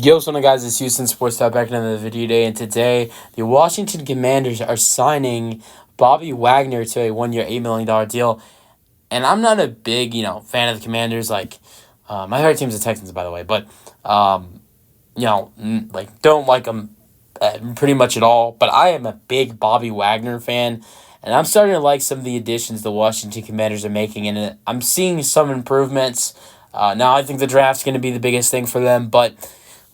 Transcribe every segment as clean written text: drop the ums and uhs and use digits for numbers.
Yo, what's up, guys? It's Houston Sports Talk back in another video today, and today the Washington Commanders are signing Bobby Wagner to a 1-year, $8 million deal. And I'm not a big, fan of the Commanders. My favorite team's the Texans, by the way, but don't like them pretty much at all. But I am a big Bobby Wagner fan, and I'm starting to like some of the additions the Washington Commanders are making, and I'm seeing some improvements. Now I think the draft's going to be the biggest thing for them, but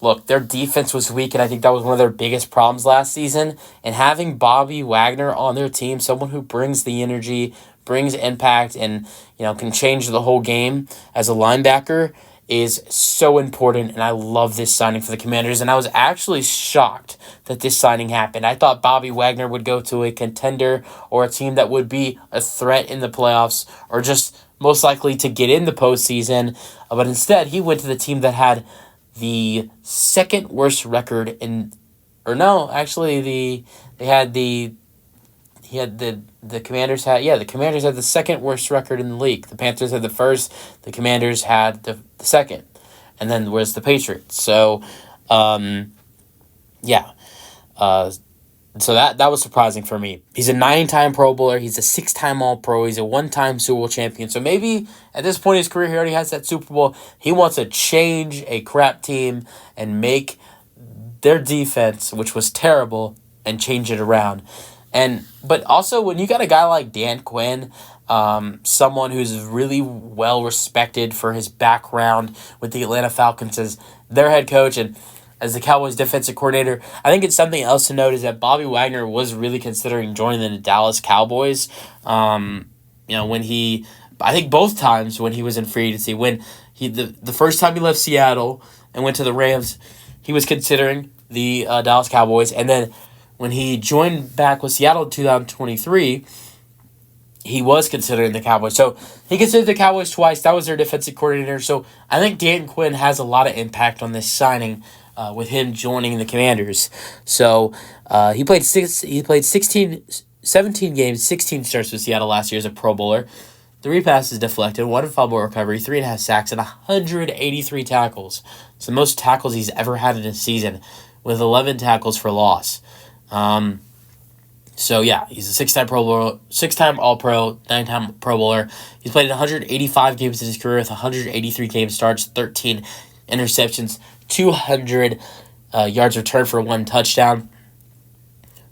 look, their defense was weak, and I think that was one of their biggest problems last season. And having Bobby Wagner on their team, someone who brings the energy, brings impact, and can change the whole game as a linebacker, is so important. And I love this signing for the Commanders. And I was actually shocked that this signing happened. I thought Bobby Wagner would go to a contender or a team that would be a threat in the playoffs, or just most likely to get in the postseason. But instead, he went to the team that had the second worst record the Commanders had the second worst record in the league. The Panthers had the first, the Commanders had the second, and then was the Patriots. So, so that was surprising for me. He's a 9-time Pro Bowler. He's a 6-time All-Pro. He's a 1-time Super Bowl champion. So maybe at this point in his career, he already has that Super Bowl. He wants to change a crap team and make their defense, which was terrible, and change it around. But also, when you got a guy like Dan Quinn, someone who's really well respected for his background with the Atlanta Falcons as their head coach and as the Cowboys defensive coordinator, I think it's something else to note is that Bobby Wagner was really considering joining the Dallas Cowboys. I think both times when he was in free agency, when the first time he left Seattle and went to the Rams, he was considering the Dallas Cowboys, and then when he joined back with Seattle in 2023, he was considering the Cowboys. So he considered the Cowboys twice. That was their defensive coordinator. So I think Dan Quinn has a lot of impact on this signing with him joining the Commanders. So he played 17 games, 16 starts with Seattle last year as a Pro Bowler. 3 passes deflected, 1 fumble recovery, 3.5 sacks, and 183 tackles. It's the most tackles he's ever had in a season, with 11 tackles for loss. He's a 6-time Pro Bowler, 6-time All-Pro, 9-time Pro Bowler. He's played 185 games in his career with 183 game starts, 13 interceptions, 200 yards returned for 1 touchdown.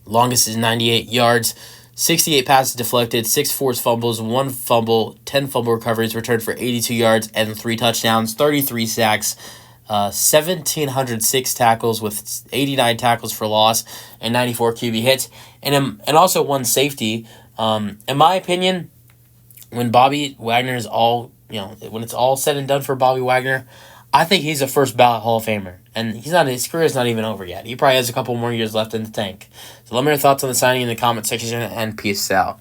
Longest is 98 yards, 68 passes deflected, 6 forced fumbles, 1 fumble, 10 fumble recoveries, returned for 82 yards and 3 touchdowns, 33 sacks, 1,706 tackles with 89 tackles for loss and 94 QB hits, and also 1 safety. In my opinion, when Bobby Wagner is when it's all said and done for Bobby Wagner, I think he's a first ballot Hall of Famer, and his career is not even over yet. He probably has a couple more years left in the tank. So let me know your thoughts on the signing in the comment section, and peace out.